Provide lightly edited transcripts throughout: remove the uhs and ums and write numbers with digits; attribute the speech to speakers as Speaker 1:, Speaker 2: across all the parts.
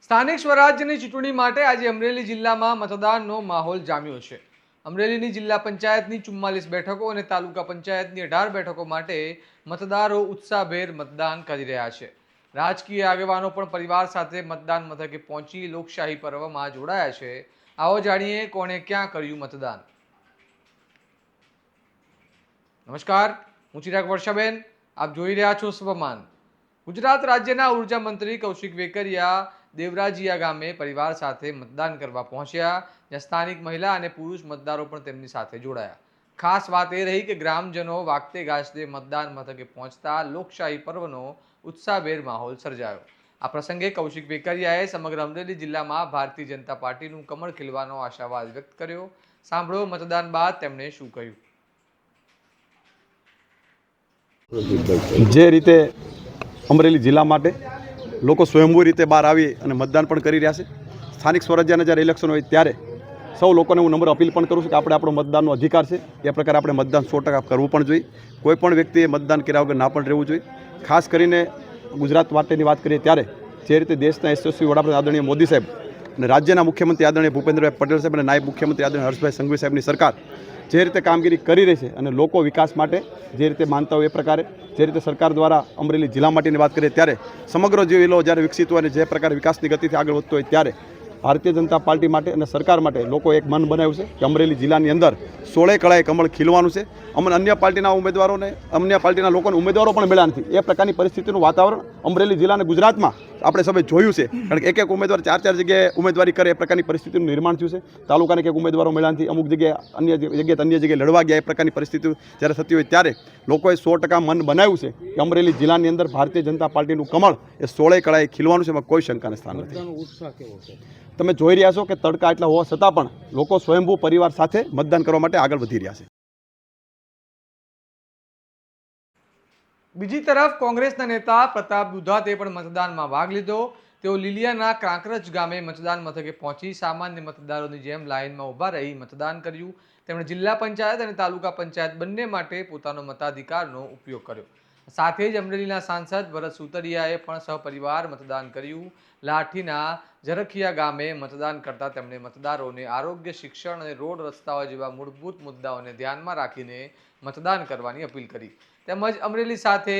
Speaker 1: સ્થાનિક સ્વરાજ્યની ચૂંટણી માટે આજે અમરેલી જિલ્લામાં મતદાનનો માહોલ જામ્યો છે. અમરેલીની જિલ્લા પંચાયતની 44 બેઠકો અને તાલુકા પંચાયતની 18 બેઠકો માટે મતદારો ઉત્સાહભેર મતદાન કરી રહ્યા છે. રાજકીય આગેવાનો પણ પરિવાર સાથે મતદાન મથકે પહોંચી લોકશાહી પર્વમાં જોડાયા છે. આવો જાણીએ કોણે ક્યાં કર્યું મતદાન. નમસ્કાર, હું ચિરાગ વર્ષાબેન, આપ જોઈ રહ્યા છો સ્વમાન. ગુજરાત રાજ્યના ઉર્જા મંત્રી કૌશિક વેકરિયા દેવરાજીયા ગામે પરિવાર સાથે મતદાન કરવા પહોંચ્યા, જ્યાં સ્થાનિક મહિલા અને પુરુષ મતદારો પણ તેમની સાથે જોડાયા. ખાસ વાત એ રહી કે ગ્રામજનો વાગતે ગાજતે મતદાન મથકે પહોંચતા લોકશાહી પર્વનો ઉત્સાહભેર માહોલ સર્જાયો. આ પ્રસંગે કૌશિક વેકરિયાએ સમગ્ર અમરેલી જિલ્લામાં ભારતીય જનતા પાર્ટીનું કમળ ખીલવાનો આશાવાદ વ્યક્ત કર્યો. સાંભળો મતદાન બાદ તેમણે શું કહ્યું.
Speaker 2: જે રીતે અમરેલી જિલ્લા માટે લોકો સ્વયંભૂ રીતે બહાર આવી અને મતદાન પણ કરી રહ્યા છે. સ્થાનિક સ્વરાજ્યના જ્યારે ઇલેક્શન હોય ત્યારે સૌ લોકોને હું નમ્ર અપીલ પણ કરું છું કે આપણે આપણો મતદાનનો અધિકાર છે એ પ્રકારે આપણે મતદાન 100% કરવું પણ જોઈએ. કોઈ પણ વ્યક્તિએ મતદાન કર્યા વગર ના પણ રહેવું જોઈએ. ખાસ કરીને ગુજરાત માટેની વાત કરીએ ત્યારે જે રીતે દેશના યશસ્વી વડાપ્રધાન આદરણીય મોદી સાહેબ અને રાજ્યના મુખ્યમંત્રી આદરણીય ભૂપેન્દ્રભાઈ પટેલ સાહેબ અને નાયબ મુખ્યમંત્રી આદરણીય હર્ષભાઈ સંઘવી સાહેબની સરકાર જે રીતે કામગીરી કરી રહી છે અને લોકો વિકાસ માટે જે રીતે માનતા હોય એ પ્રકારે જે રીતે સરકાર દ્વારા અમરેલી જિલ્લા માટેની વાત કરીએ ત્યારે સમગ્ર જિલ્લો જ્યારે વિકસિત હોય અને જે પ્રકારે વિકાસની ગતિથી આગળ વધતો હોય ત્યારે ભારતીય જનતા પાર્ટી માટે અને સરકાર માટે લોકો એક મન બનાવ્યું છે કે અમરેલી જિલ્લાની અંદર 16 કળાએ કમળ ખીલવાનું છે. અન્ય પાર્ટીના ઉમેદવારોને અન્ય પાર્ટીના લોકોને ઉમેદવારો પણ મળ્યા નથી. એ પ્રકારની પરિસ્થિતિનું વાતાવરણ અમરેલી જિલ્લા અને ગુજરાતમાં આપણે સૌએ જોયું છે. કારણ કે એક ઉમેદવાર 4 જગ્યાએ ઉમેદવારી કરે એ પ્રકારની પરિસ્થિતિનું નિર્માણ થયું છે. તાલુકાને કંઈક ઉમેદવારો મળ્યા નથી, અમુક જગ્યાએ અન્ય જગ્યાએ લડવા ગયા એ પ્રકારની પરિસ્થિતિ જ્યારે થતી હોય ત્યારે લોકોએ 100% મન બનાવ્યું છે કે અમરેલી જિલ્લાની અંદર ભારતીય જનતા પાર્ટીનું કમળ એ 16 કળાએ ખીલવાનું છે. એમાં કોઈ શંકાને સ્થાન નથી. તમે જોઈ રહ્યા છો કે તડકા એટલા હોવા છતાં પણ લોકો સ્વયંભૂ પરિવાર સાથે મતદાન કરવા માટે આગળ વધી રહ્યા છે.
Speaker 1: બીજી તરફ કોંગ્રેસના નેતા પ્રતાપ દુધાતે પણ મતદાનમાં ભાગ લીધો. તેઓ લીલિયાના કાંકરજ ગામે મતદાન મથકે પહોંચી સામાન્ય મતદારોની જેમ લાઇનમાં ઊભા રહી મતદાન કર્યું. તેમણે જિલ્લા પંચાયત અને તાલુકા પંચાયત બંને માટે પોતાનો મતાધિકારનો ઉપયોગ કર્યો. સાથે જ અમરેલીના સાંસદ ભરત સુતરિયાએ પણ સહપરિવાર મતદાન કર્યું. લાઠીના ઝરખિયા ગામે મતદાન કરતા તેમણે મતદારોને આરોગ્ય, શિક્ષણ અને રોડ રસ્તાઓ જેવા મૂળભૂત મુદ્દાઓને ધ્યાનમાં રાખીને મતદાન કરવાની અપીલ કરી. તેમજ અમરેલી સાથે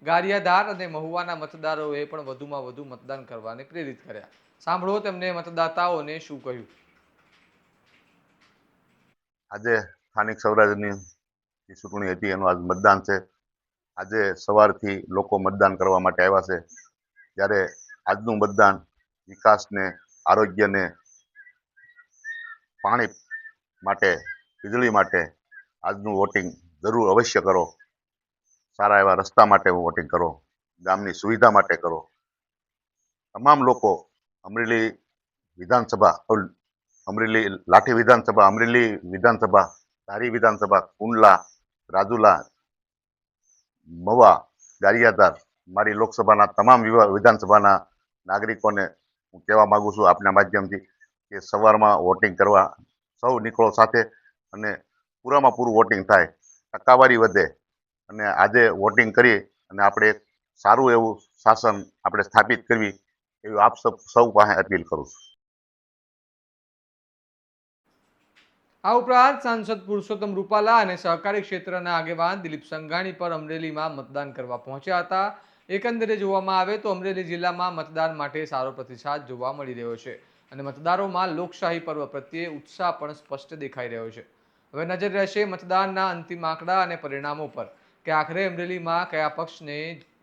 Speaker 1: ગારિયાધાર અને મહુવાના મતદારોએ પણ વધુમાં વધુ મતદાન કરવાને પ્રેરિત કર્યા. સાંભળો તેમને મતદાતાઓને શું કહ્યું.
Speaker 3: આજે સ્થાનિક સ્વરાજ્યની ચૂંટણી હતી, એનું આજ મતદાન છે. આજે સવારથી લોકો મતદાન કરવા માટે આવ્યા છે. ત્યારે આજનું મતદાન વિકાસને, આરોગ્યને, પાણી માટે, વીજળી માટે આજનું વોટિંગ જરૂર અવશ્ય કરો. સારા એવા રસ્તા માટે વોટિંગ કરો, ગામની સુવિધા માટે કરો. તમામ લોકો અમરેલી વિધાનસભા, અમરેલી લાઠી વિધાનસભા, અમરેલી વિધાનસભા, ધારી વિધાનસભા, કુંડલા, રાજુલા, મવા, ગારિયાધાર, મારી લોકસભાના તમામ વિધાનસભાના નાગરિકોને હું કહેવા માગું છું આપના માધ્યમથી કે સવારમાં વોટિંગ કરવા સૌ નીકળો સાથે અને પૂરામાં પૂરું વોટિંગ થાય, ટકાવારી વધે અને આજે વોટિંગ કરી અને આપણે એક સારું એવું શાસન આપણે સ્થાપિત કરવી એવી આપ સૌ પાસે અપીલ કરું છું.
Speaker 1: આ ઉપરાંત સાંસદ પુરુષોત્તમ રૂપાલા અને સહકારી ક્ષેત્રના આગેવાન દિલીપ સંઘાણી પર અમરેલીમાં મતદાન કરવા પહોંચ્યા હતા. એકંદરે જોવામાં આવે તો અમરેલી જિલ્લામાં મતદાન માટે સારો પ્રતિસાદ જોવા મળી રહ્યો છે અને મતદારોમાં લોકશાહી પર્વ પ્રત્યે ઉત્સાહ પણ સ્પષ્ટ દેખાઈ રહ્યો છે. હવે નજર રહેશે મતદાનના અંતિમ આંકડા અને પરિણામો પર કે આખરે અમરેલીમાં કયા પક્ષને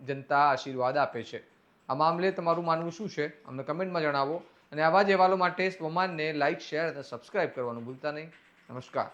Speaker 1: જનતા આશીર્વાદ આપે છે. આ મામલે તમારું માનવું શું છે અમને કમેન્ટમાં જણાવો અને આવા જ અહેવાલો માટે સ્વમાનને લાઇક, શેર અને સબસ્ક્રાઇબ કરવાનું ભૂલતા નહીં. નમસ્કાર.